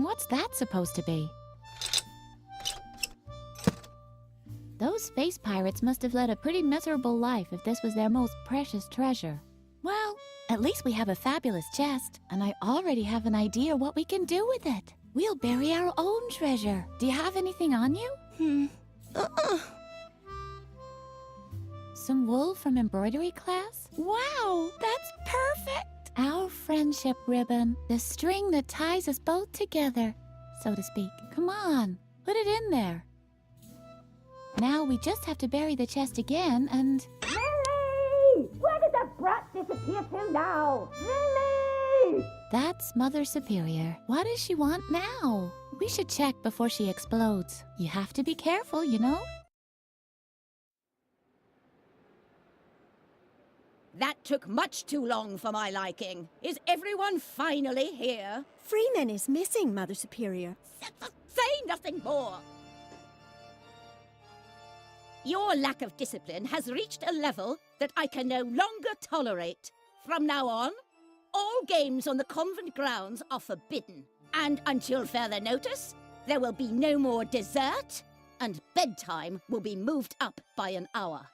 What's that supposed to be? Those space pirates must have led a pretty miserable life if this was their most precious treasure. Well, at least we have a fabulous chest, and I already have an idea what we can do with it. We'll bury our own treasure. Do you have anything on you? Some wool from embroidery class? Wow, that's perfect! Our friendship ribbon, the string that ties us both together, so to speak. Come on, put it in there. Now we just have to bury the chest again and... Lily! Where did that brat disappear to now? Lily! That's Mother Superior. What does she want now? We should check before she explodes. You have to be careful, you know? That took much too long for my liking. Is everyone finally here? Freeman is missing, Mother Superior. Say nothing more! Your lack of discipline has reached a level that I can no longer tolerate. From now on, all games on the convent grounds are forbidden. And until further notice, there will be no more dessert, and bedtime will be moved up by an hour.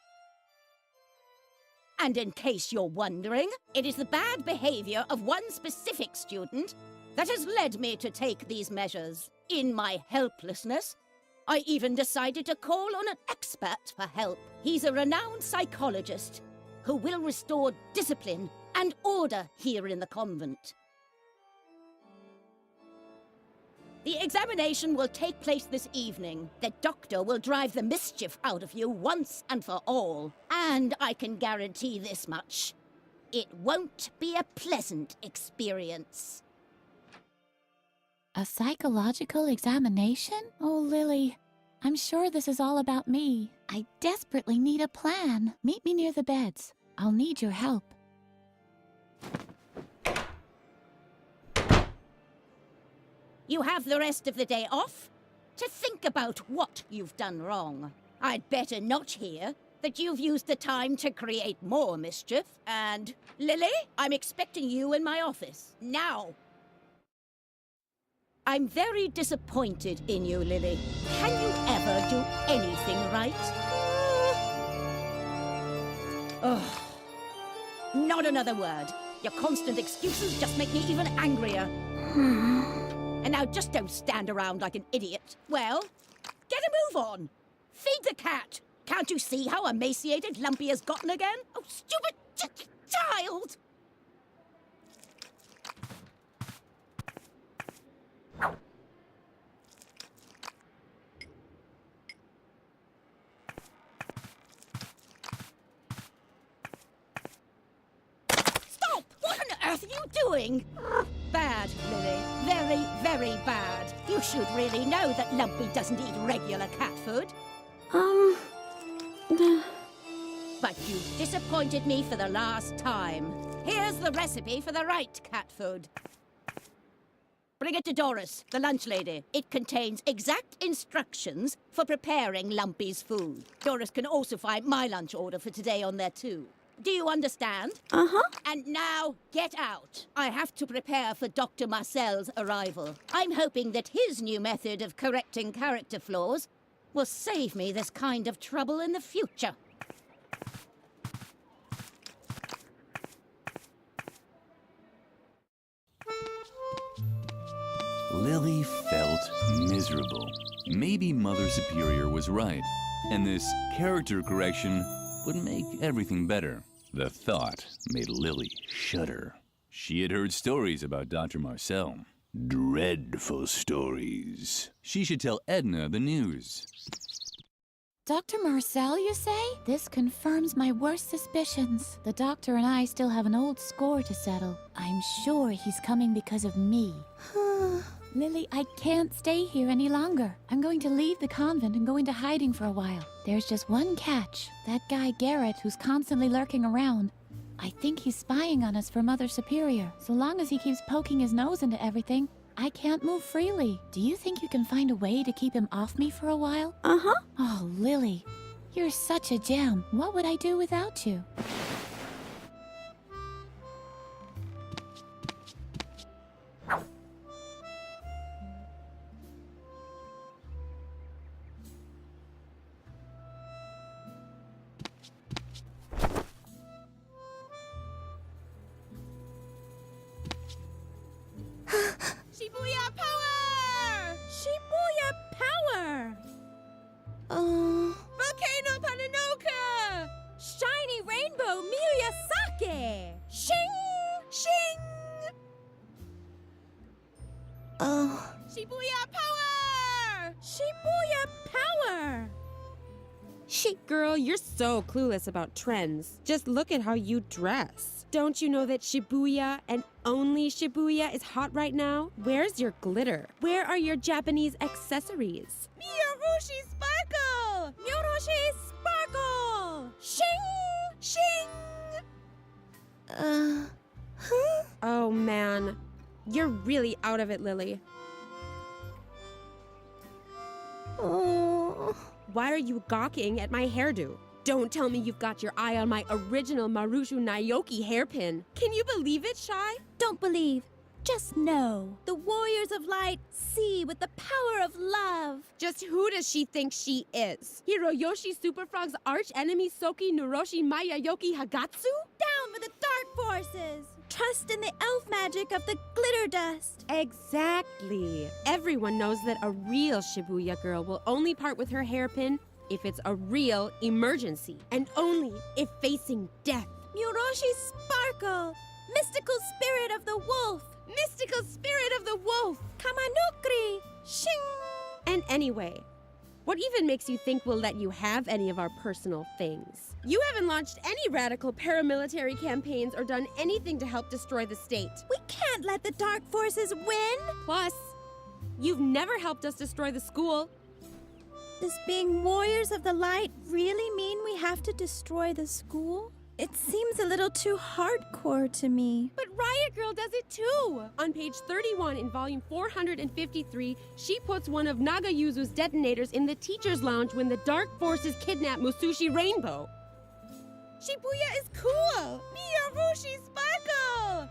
And in case you're wondering, it is the bad behavior of one specific student that has led me to take these measures. In my helplessness, I even decided to call on an expert for help. He's a renowned psychologist who will restore discipline and order here in the convent. The examination will take place this evening. The doctor will drive the mischief out of you once and for all. And I can guarantee this much. It won't be a pleasant experience. A psychological examination? Oh, Lily, I'm sure this is all about me. I desperately need a plan. Meet me near the beds. I'll need your help. You have the rest of the day off to think about what you've done wrong. I'd better not hear that you've used the time to create more mischief. And, Lily, I'm expecting you in my office, now. I'm very disappointed in you, Lily. Can you ever do anything right? Ugh. Not another word. Your constant excuses just make me even angrier. And now just don't stand around like an idiot. Well, get a move on. Feed the cat. Can't you see how emaciated Lumpy has gotten again? Oh, stupid child! Stop! What on earth are you doing? Bad, Lily. Very, very bad. You should really know that Lumpy doesn't eat regular cat food. But you've disappointed me for the last time. Here's the recipe for the right cat food. Bring it to Doris, the lunch lady. It contains exact instructions for preparing Lumpy's food. Doris can also find my lunch order for today on there too. Do you understand? Uh-huh. And now, get out. I have to prepare for Dr. Marcel's arrival. I'm hoping that his new method of correcting character flaws will save me this kind of trouble in the future. Lily felt miserable. Maybe Mother Superior was right, and this character correction would make everything better. The thought made Lily shudder. She had heard stories about Dr. Marcel. Dreadful stories. She should tell Edna the news. Dr. Marcel, you say? This confirms my worst suspicions. The doctor and I still have an old score to settle. I'm sure he's coming because of me. Lily, I can't stay here any longer. I'm going to leave the convent and go into hiding for a while. There's just one catch. That guy Garrett who's constantly lurking around. I think he's spying on us for Mother Superior. So long as he keeps poking his nose into everything, I can't move freely. Do you think you can find a way to keep him off me for a while? Uh-huh. Oh, Lily, you're such a gem. What would I do without you? Shibuya power! Shibuya power! Chic girl, you're so clueless about trends. Just look at how you dress. Don't you know that Shibuya and only Shibuya is hot right now? Where's your glitter? Where are your Japanese accessories? Miyorushi sparkle! Miyorushi sparkle! Shing! Shing! Oh man, you're really out of it, Lily. Why are you gawking at my hairdo? Don't tell me you've got your eye on my original Marushu Naoki hairpin. Can you believe it, Shy? Don't believe, just know. The warriors of light see with the power of love. Just who does she think she is? Hiroyoshi Superfrog's arch enemy Soki Nuroshi Mayayoki Hagatsu? Down with the dark forces. Trust in the elf magic of the glitter dust. Exactly. Everyone knows that a real Shibuya girl will only part with her hairpin if it's a real emergency, and only if facing death. Muroshi Sparkle, mystical spirit of the wolf. Mystical spirit of the wolf! Kamanukri, shing! And anyway, what even makes you think we'll let you have any of our personal things? You haven't launched any radical paramilitary campaigns or done anything to help destroy the state. We can't let the dark forces win. Plus, you've never helped us destroy the school. Does being warriors of the light really mean we have to destroy the school? It seems a little too hardcore to me. But Riot Girl does it too! On page 31 in volume 453, she puts one of Nagayuzu's detonators in the teacher's lounge when the dark forces kidnap Musushi Rainbow. Shibuya is cool! Miyarushi Sparkle!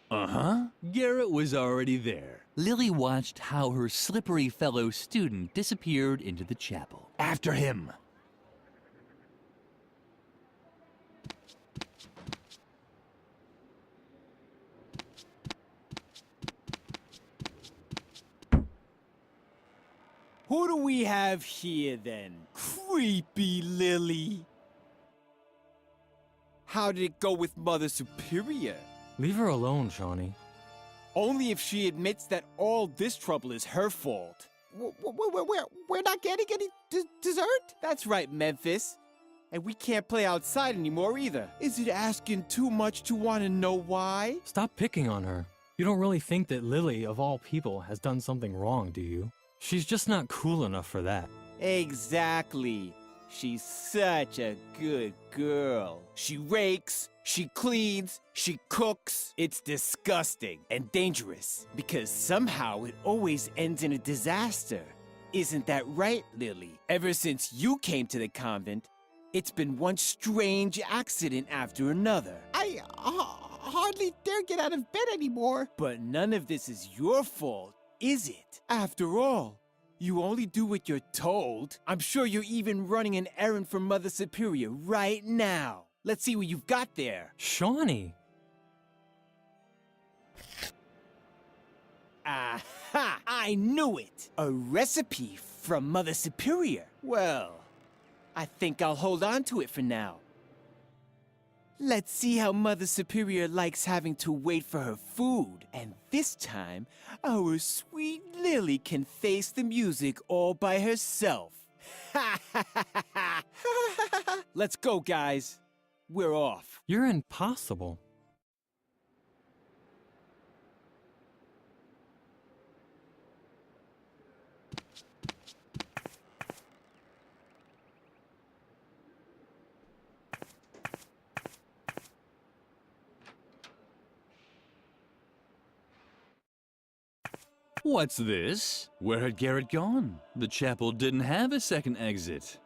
Uh-huh. Garrett was already there. Lily watched how her slippery fellow student disappeared into the chapel. After him! Who do we have here, then? Creepy Lily. How did it go with Mother Superior? Leave her alone, Shawnee. Only if she admits that all this trouble is her fault. We're not getting any dessert? That's right, Memphis. And we can't play outside anymore either. Is it asking too much to want to know why? Stop picking on her. You don't really think that Lily, of all people, has done something wrong, do you? She's just not cool enough for that. Exactly. She's such a good girl. She rakes, she cleans, she cooks. It's disgusting and dangerous because somehow it always ends in a disaster. Isn't that right, Lily? Ever since you came to the convent, it's been one strange accident after another. I hardly dare get out of bed anymore. But none of this is your fault, is it? After all, you only do what you're told. I'm sure you're even running an errand for Mother Superior right now. Let's see what you've got there. Shawnee! Aha! I knew it! A recipe from Mother Superior. Well, I think I'll hold on to it for now. Let's see how Mother Superior likes having to wait for her food. And this time, our sweet Lily can face the music all by herself. Let's go, guys. We're off. You're impossible. What's this? Where had Garrett gone? The chapel didn't have a second exit.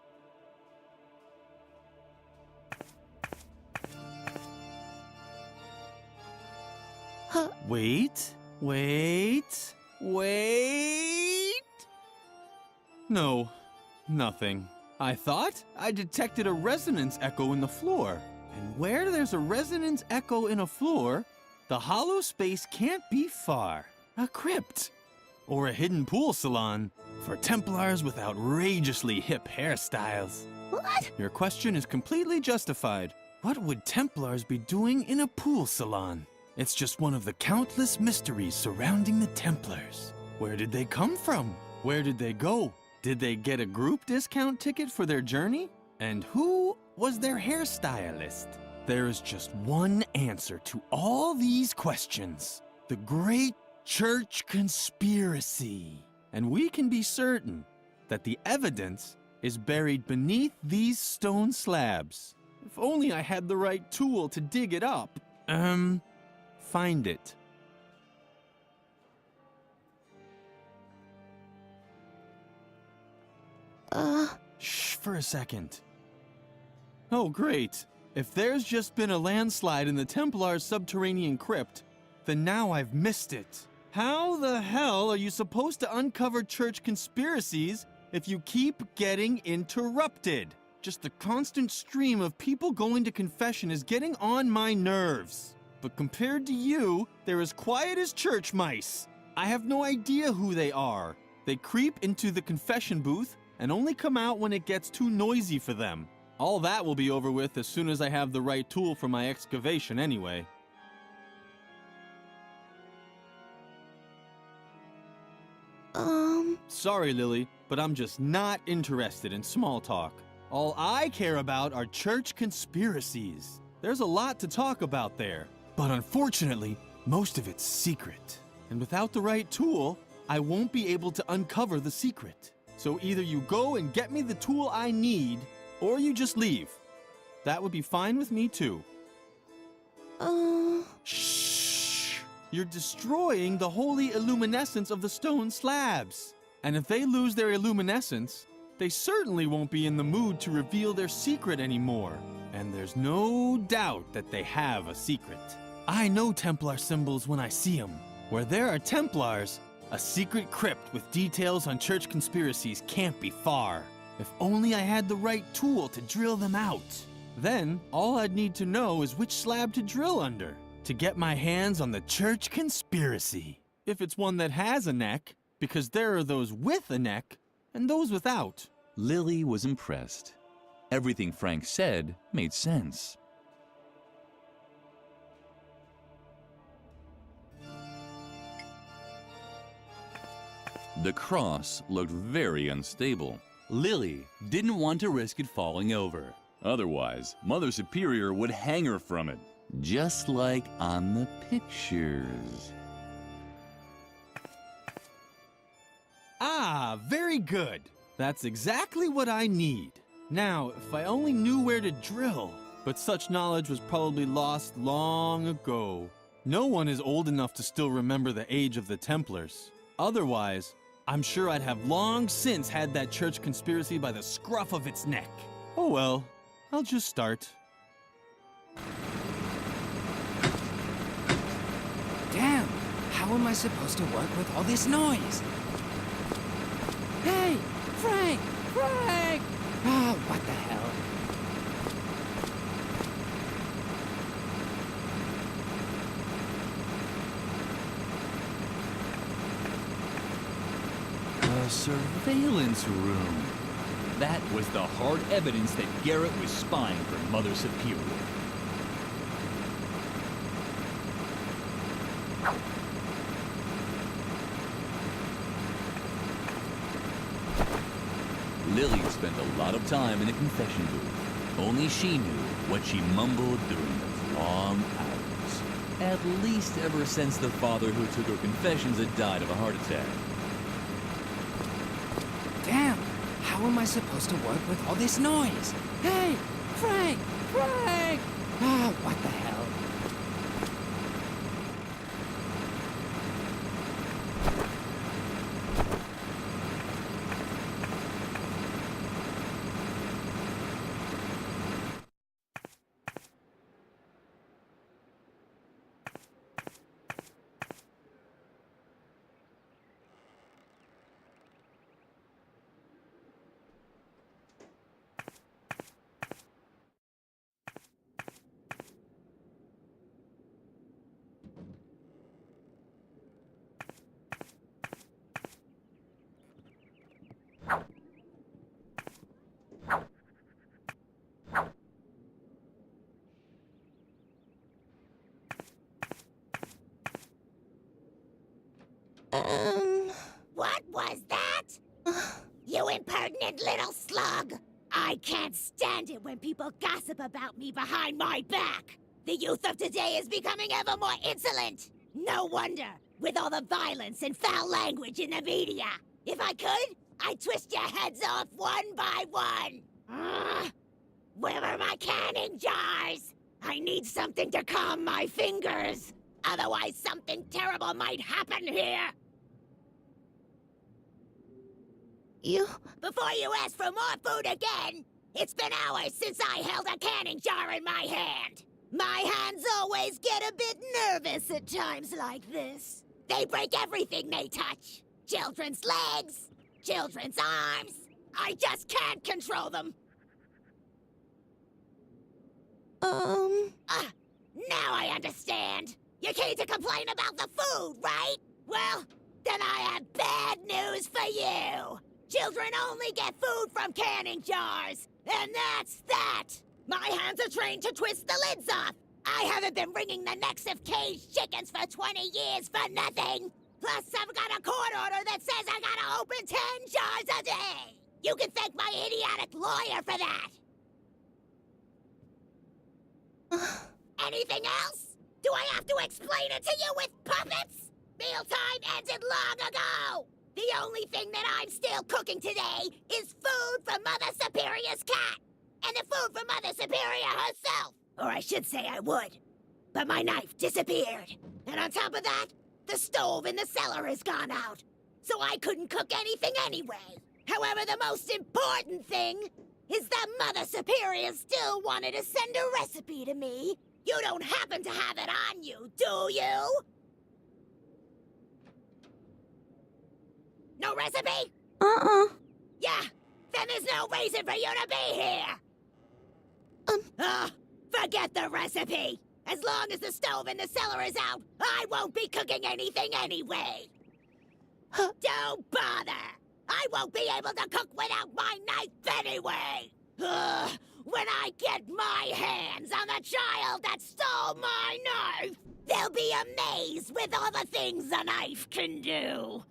Wait. No, nothing. I thought I detected a resonance echo in the floor. And where there's a resonance echo in a floor, the hollow space can't be far. A crypt. Or a hidden pool salon for Templars with outrageously hip hairstyles. What? Your question is completely justified. What would Templars be doing in a pool salon? It's just one of the countless mysteries surrounding the Templars. Where did they come from? Where did they go? Did they get a group discount ticket for their journey? And who was their hairstylist? There is just one answer to all these questions. The Great Church Conspiracy. And we can be certain that the evidence is buried beneath these stone slabs. If only I had the right tool to dig it up. Find it. Shh, for a second. Oh, great. If there's just been a landslide in the Templar's subterranean crypt, then now I've missed it. How the hell are you supposed to uncover church conspiracies if you keep getting interrupted? Just the constant stream of people going to confession is getting on my nerves. But compared to you, they're as quiet as church mice. I have no idea who they are. They creep into the confession booth and only come out when it gets too noisy for them. All that will be over with as soon as I have the right tool for my excavation anyway. Sorry, Lily, but I'm just not interested in small talk. All I care about are church conspiracies. There's a lot to talk about there, but unfortunately, most of it's secret. And without the right tool, I won't be able to uncover the secret. So either you go and get me the tool I need, or you just leave. That would be fine with me too. Shh! You're destroying the holy illuminescence of the stone slabs. And if they lose their illuminescence, they certainly won't be in the mood to reveal their secret anymore. And there's no doubt that they have a secret. I know Templar symbols when I see them. Where there are Templars, a secret crypt with details on church conspiracies can't be far. If only I had the right tool to drill them out. Then, all I'd need to know is which slab to drill under to get my hands on the church conspiracy. If it's one that has a neck, because there are those with a neck and those without. Lily was impressed. Everything Frank said made sense. The cross looked very unstable. Lily didn't want to risk it falling over. Otherwise, Mother Superior would hang her from it, just like on the pictures. Ah, very good. That's exactly what I need. Now, if I only knew where to drill. But such knowledge was probably lost long ago. No one is old enough to still remember the age of the Templars. Otherwise, I'm sure I'd have long since had that church conspiracy by the scruff of its neck. Oh well, I'll just start. Damn! How am I supposed to work with all this noise? Hey! Frank! Frank! Ah, what the hell? A surveillance room. That was the hard evidence that Garrett was spying for Mother Superior. Lily spent a lot of time in a confession booth. Only she knew what she mumbled during those long hours. At least ever since the father who took her confessions had died of a heart attack. Damn! How am I supposed to work with all this noise? Hey! Frank! Frank! Ah, what the hell? Damned little slug! I can't stand it when people gossip about me behind my back. The youth of today is becoming ever more insolent. No wonder, with all the violence and foul language in the media. If I could, I'd twist your heads off one by one. Where are my canning jars? I need something to calm my fingers. Otherwise, something terrible might happen here. Before you ask for more food again, it's been hours since I held a canning jar in my hand. My hands always get a bit nervous at times like this. They break everything they touch. Children's legs, children's arms. I just can't control them. Now I understand. You came to complain about the food, right? Well, then I have bad news for you. Children only get food from canning jars, and that's that. My hands are trained to twist the lids off. I haven't been wringing the necks of caged chickens for 20 years for nothing. Plus, I've got a court order that says I gotta open 10 jars a day. You can thank my idiotic lawyer for that. Anything else? Do I have to explain it to you with puppets? Mealtime ended long ago. The only thing that I'm still cooking today is food for Mother Superior's cat. And the food for Mother Superior herself. Or I should say I would. But my knife disappeared. And on top of that, the stove in the cellar has gone out. So I couldn't cook anything anyway. However, the most important thing is that Mother Superior still wanted to send a recipe to me. You don't happen to have it on you, do you? No recipe? Yeah, then there's no reason for you to be here. Forget the recipe. As long as the stove in the cellar is out, I won't be cooking anything anyway. Don't bother. I won't be able to cook without my knife anyway. When I get my hands on the child that stole my knife, they'll be amazed with all the things a knife can do.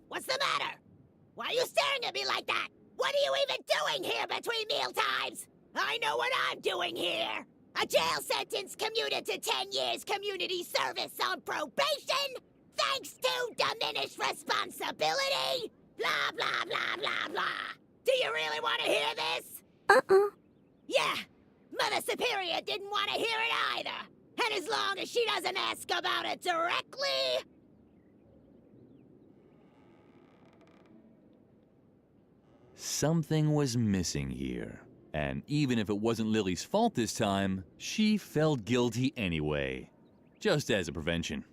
What's the matter? Why are you staring at me like that? What are you even doing here between meal times? I know what I'm doing here. A jail sentence commuted to 10 years community service on probation, thanks to diminished responsibility. Blah, blah, blah, blah, blah. Do you really want to hear this? Yeah, Mother Superior didn't want to hear it either. And as long as she doesn't ask about it directly... Something was missing here. And even if it wasn't Lily's fault this time, she felt guilty anyway. Just as a prevention.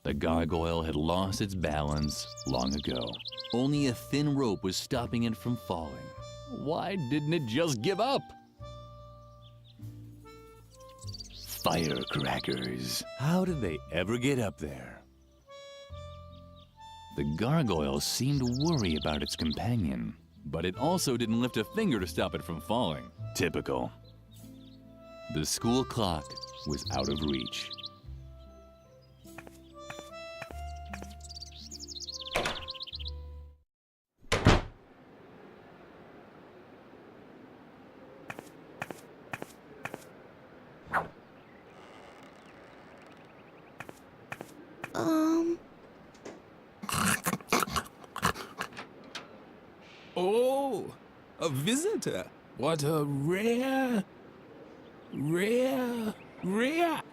The gargoyle had lost its balance long ago. Only a thin rope was stopping it from falling. Why didn't it just give up? Firecrackers. How did they ever get up there? The gargoyle seemed to worry about its companion, but it also didn't lift a finger to stop it from falling. Typical. The school clock was out of reach. Oh, a visitor. What a rare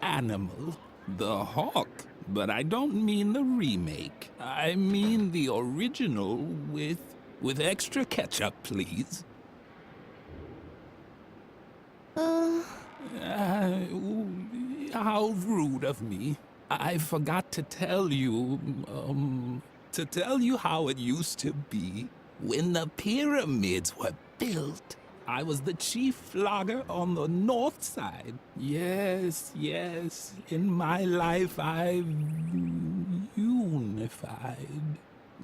animal. The hawk. But I don't mean the remake. I mean the original with extra ketchup, please. How rude of me. I forgot to tell you how it used to be when the pyramids were built. I was the chief flogger on the north side. Yes, yes, in my life I've unified.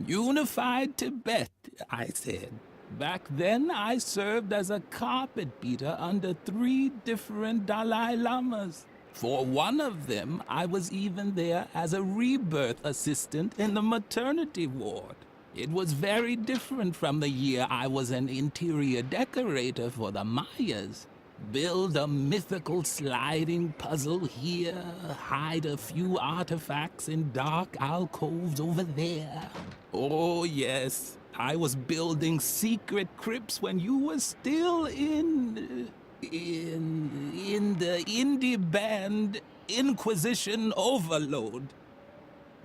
Unified Tibet, I said. Back then, I served as a carpet beater under 3 different Dalai Lamas. For one of them, I was even there as a rebirth assistant in the maternity ward. It was very different from the year I was an interior decorator for the Mayas. Build a mythical sliding puzzle here, hide a few artifacts in dark alcoves over there. Oh, yes. I was building secret crypts when you were still in the indie band Inquisition Overload.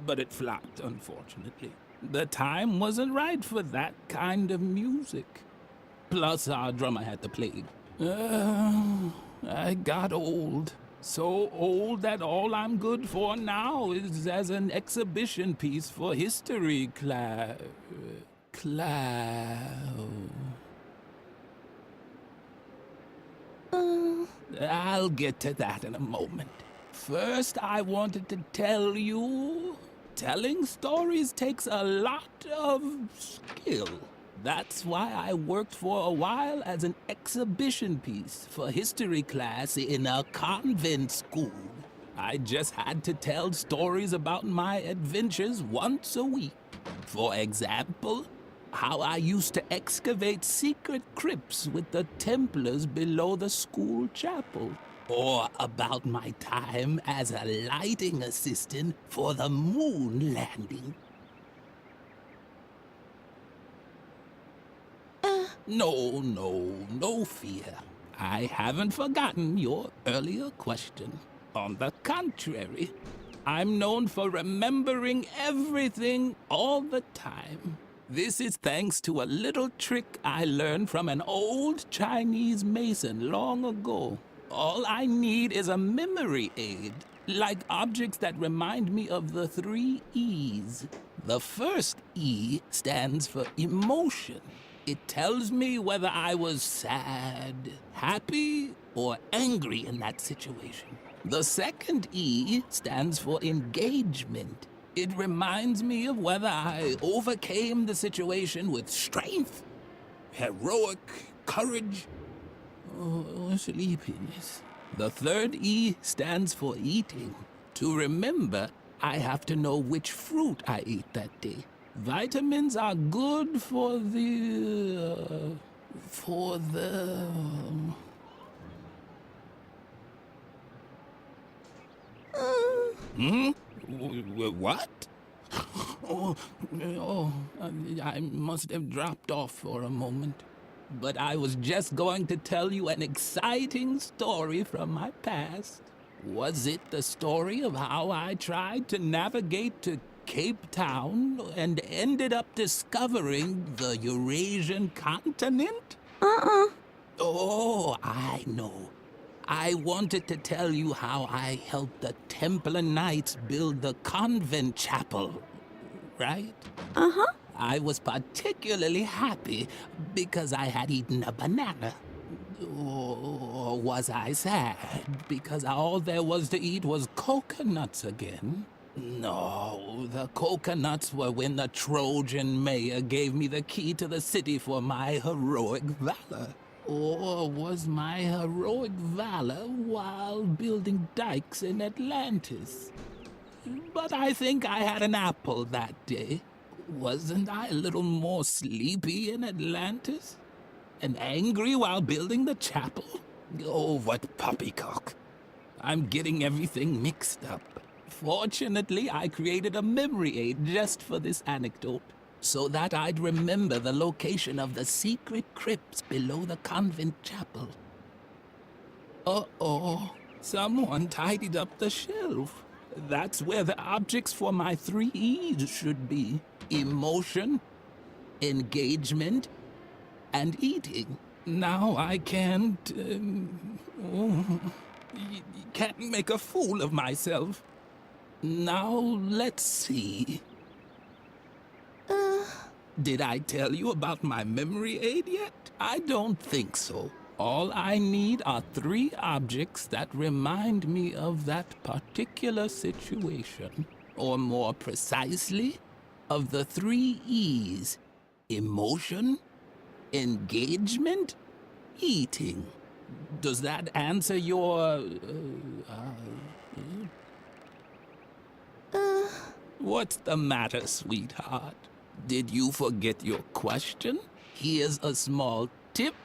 But it flopped, unfortunately. The time wasn't right for that kind of music. Plus, our drummer had the plague. I got old. So old that all I'm good for now is as an exhibition piece for history class. I'll get to that in a moment. First, I wanted to tell you, telling stories takes a lot of skill. That's why I worked for a while as an exhibition piece for history class in a convent school. I just had to tell stories about my adventures once a week. For example, how I used to excavate secret crypts with the Templars below the school chapel. Or about my time as a lighting assistant for the moon landing. No fear. I haven't forgotten your earlier question. On the contrary, I'm known for remembering everything all the time. This is thanks to a little trick I learned from an old Chinese mason long ago. All I need is a memory aid, like objects that remind me of the 3 E's. The first E stands for emotion. It tells me whether I was sad, happy, or angry in that situation. The second E stands for engagement. It reminds me of whether I overcame the situation with strength, heroic courage, or sleepiness. The third E stands for eating. To remember, I have to know which fruit I ate that day. Vitamins are good for the... What? I must have dropped off for a moment. But I was just going to tell you an exciting story from my past. Was it the story of how I tried to navigate to Cape Town and ended up discovering the Eurasian continent? Oh, I know. I wanted to tell you how I helped the Templar Knights build the convent chapel, right? I was particularly happy because I had eaten a banana. Or was I sad because all there was to eat was coconuts again? No, the coconuts were when the Trojan mayor gave me the key to the city for my heroic valor. Or was my heroic valor while building dikes in Atlantis? But I think I had an apple that day. Wasn't I a little more sleepy in Atlantis? And angry while building the chapel? Oh, what poppycock. I'm getting everything mixed up. Fortunately, I created a memory aid just for this anecdote, so that I'd remember the location of the secret crypts below the convent chapel. Uh-oh, someone tidied up the shelf. That's where the objects for my 3 E's should be. Emotion, engagement, and eating. Now I can't make a fool of myself. Now let's see. Did I tell you about my memory aid yet? I don't think so. All I need are 3 objects that remind me of that particular situation. Or more precisely, of the 3 E's: emotion, engagement, eating. Does that answer your... What's the matter, sweetheart? Did you forget your question? Here's a small tip.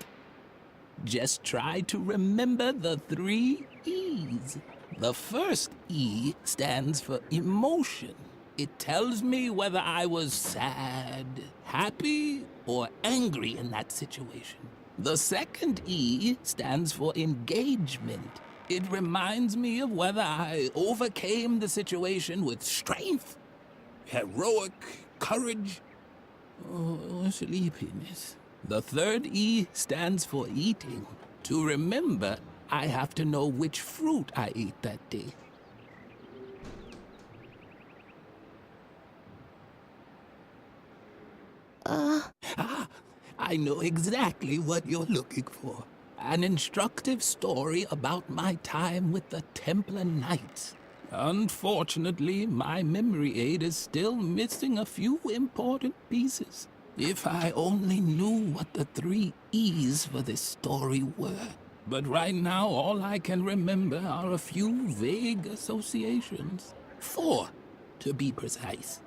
Just try to remember the 3 E's. The first E stands for emotion. It tells me whether I was sad, happy, or angry in that situation. The second E stands for engagement. It reminds me of whether I overcame the situation with strength, heroic courage, or sleepiness. The third E stands for eating. To remember, I have to know which fruit I ate that day. I know exactly what you're looking for. An instructive story about my time with the Templar Knights. Unfortunately, my memory aid is still missing a few important pieces. If I only knew what the 3 E's for this story were. But right now, all I can remember are a few vague associations. 4, to be precise.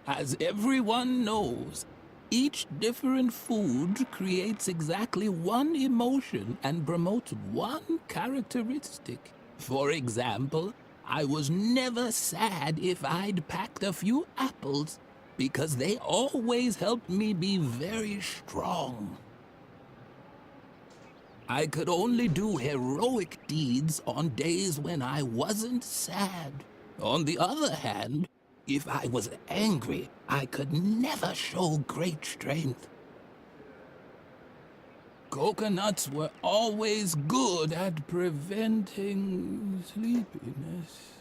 As everyone knows, each different food creates exactly 1 emotion and promotes 1 characteristic. For example, I was never sad if I'd packed a few apples because they always helped me be very strong. I could only do heroic deeds on days when I wasn't sad. On the other hand, if I was angry, I could never show great strength. Coconuts were always good at preventing sleepiness.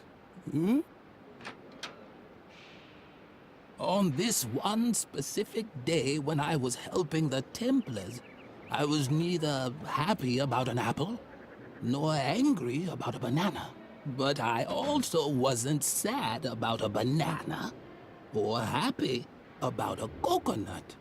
On this one specific day when I was helping the Templars, I was neither happy about an apple nor angry about a banana. But I also wasn't sad about a banana or happy about a coconut.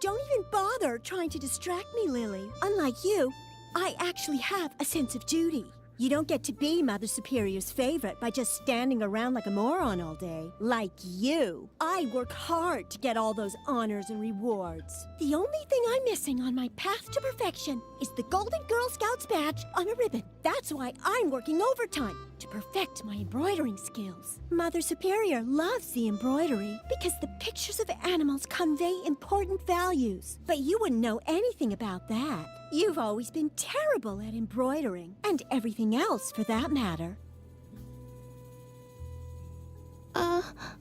Don't even bother trying to distract me, Lily. Unlike you, I actually have a sense of duty. You don't get to be Mother Superior's favorite by just standing around like a moron all day. Like you. I work hard to get all those honors and rewards. The only thing I'm missing on my path to perfection is the Golden Girl Scouts badge on a ribbon. That's why I'm working overtime, to perfect my embroidering skills. Mother Superior loves the embroidery because the pictures of animals convey important values. But you wouldn't know anything about that. You've always been terrible at embroidering, and everything else for that matter.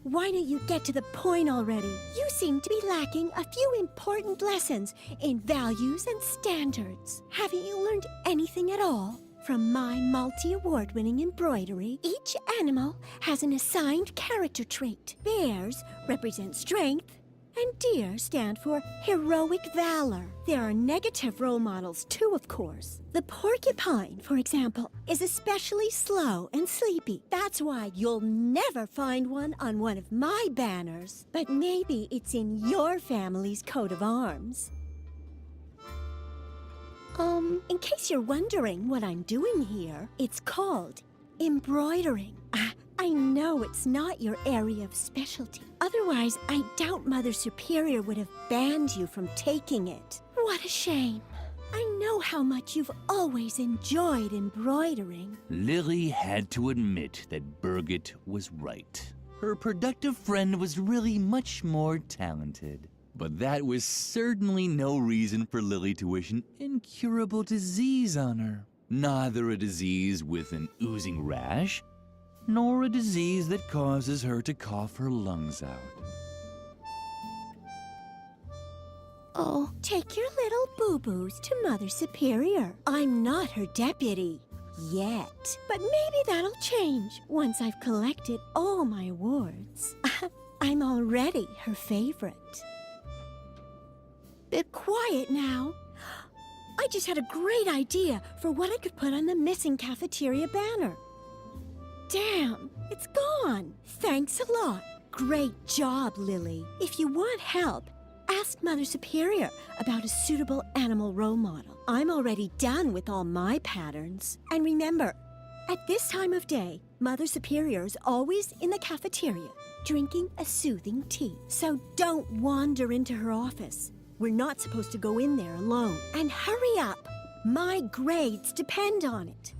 Why don't you get to the point already? You seem to be lacking a few important lessons in values and standards. Haven't you learned anything at all? From my multi-award-winning embroidery, each animal has an assigned character trait. Bears represent strength, and deer stand for heroic valor. There are negative role models too, of course. The porcupine, for example, is especially slow and sleepy. That's why you'll never find one on one of my banners. But maybe it's in your family's coat of arms. In case you're wondering what I'm doing here, it's called embroidering. I know it's not your area of specialty. Otherwise, I doubt Mother Superior would have banned you from taking it. What a shame. I know how much you've always enjoyed embroidering. Lily had to admit that Birgit was right. Her productive friend was really much more talented. But that was certainly no reason for Lily to wish an incurable disease on her. Neither a disease with an oozing rash, nor a disease that causes her to cough her lungs out. Oh, take your little boo-boos to Mother Superior. I'm not her deputy. Yet. But maybe that'll change once I've collected all my awards. I'm already her favorite. Be quiet now. I just had a great idea for what I could put on the missing cafeteria banner. Damn, it's gone. Thanks a lot. Great job, Lily. If you want help, ask Mother Superior about a suitable animal role model. I'm already done with all my patterns. And remember, at this time of day, Mother Superior is always in the cafeteria, drinking a soothing tea. So don't wander into her office. We're not supposed to go in there alone. And hurry up. My grades depend on it.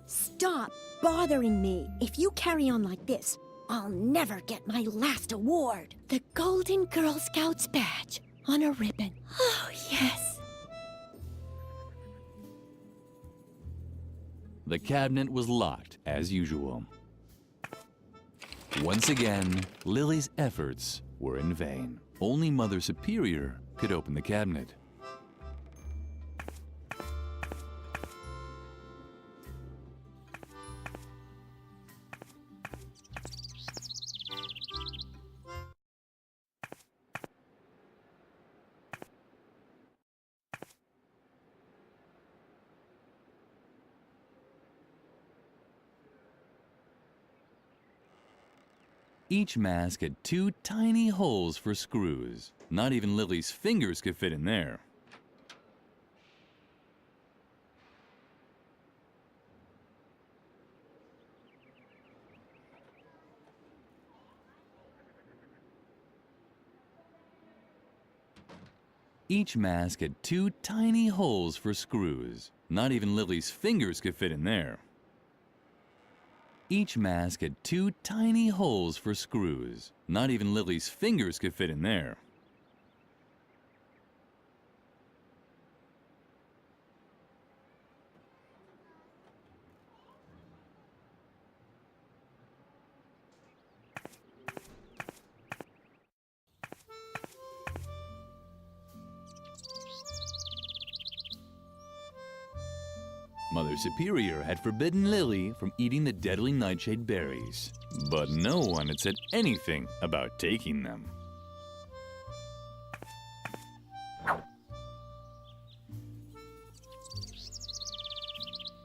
Stop bothering me. If you carry on like this, I'll never get my last award. The Golden Girl Scouts badge on a ribbon. Oh, yes. The cabinet was locked as usual. Once again, Lily's efforts were in vain. Only Mother Superior could open the cabinet. Each mask had two tiny holes for screws. Not even Lily's fingers could fit in there. Each mask had two tiny holes for screws. Not even Lily's fingers could fit in there. Each mask had two tiny holes for screws. Not even Lily's fingers could fit in there. Mother Superior had forbidden Lily from eating the deadly nightshade berries, but no one had said anything about taking them.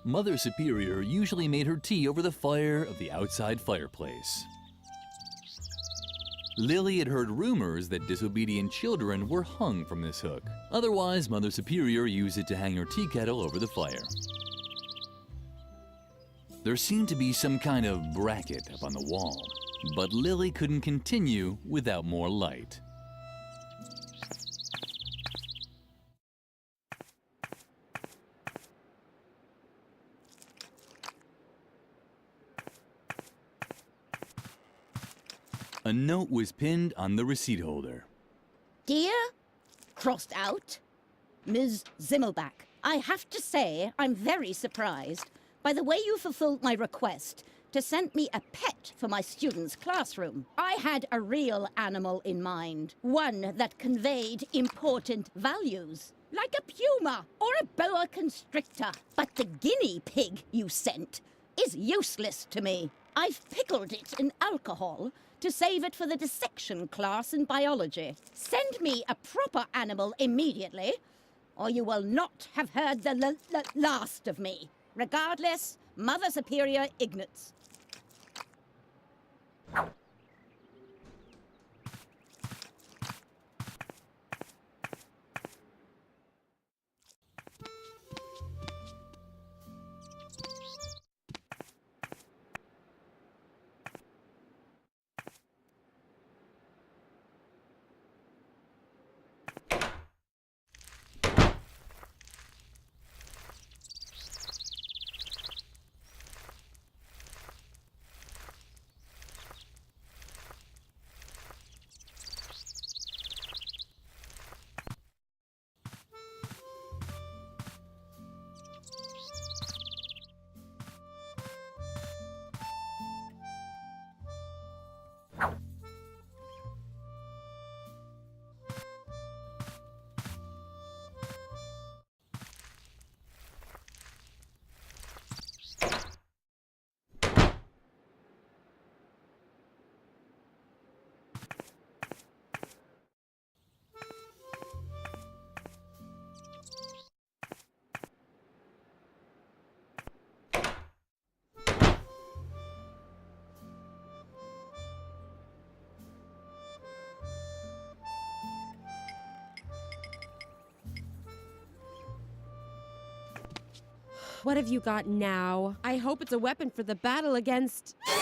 Mother Superior usually made her tea over the fire of the outside fireplace. Lily had heard rumors that disobedient children were hung from this hook. Otherwise, Mother Superior used it to hang her tea kettle over the fire. There seemed to be some kind of bracket up on the wall, but Lily couldn't continue without more light. A note was pinned on the receipt holder. Dear, crossed out, Ms. Zimmelbach, I have to say I'm very surprised by the way you fulfilled my request to send me a pet for my students' classroom. I had a real animal in mind, one that conveyed important values, like a puma or a boa constrictor. But the guinea pig you sent is useless to me. I've pickled it in alcohol to save it for the dissection class in biology. Send me a proper animal immediately, or you will not have heard the last of me. Regardless, Mother Superior Ignatz. What have you got now? I hope it's a weapon for the battle against... But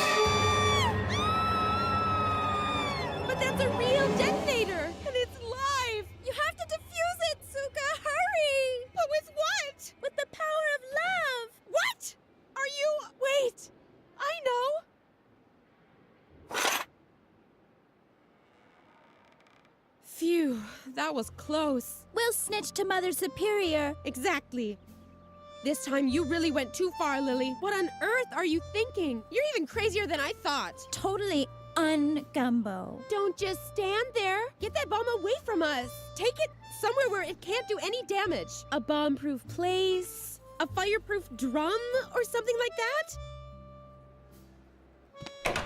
that's a real detonator, and it's live! You have to defuse it, Suka! Hurry! But with what? With the power of love! What? Are you... Wait! I know! Phew, that was close. We'll snitch to Mother Superior. Exactly. This time you really went too far, Lily. What on earth are you thinking? You're even crazier than I thought. Totally un-gumbo. Don't just stand there. Get that bomb away from us. Take it somewhere where it can't do any damage. A bomb-proof place? A fireproof drum? Or something like that?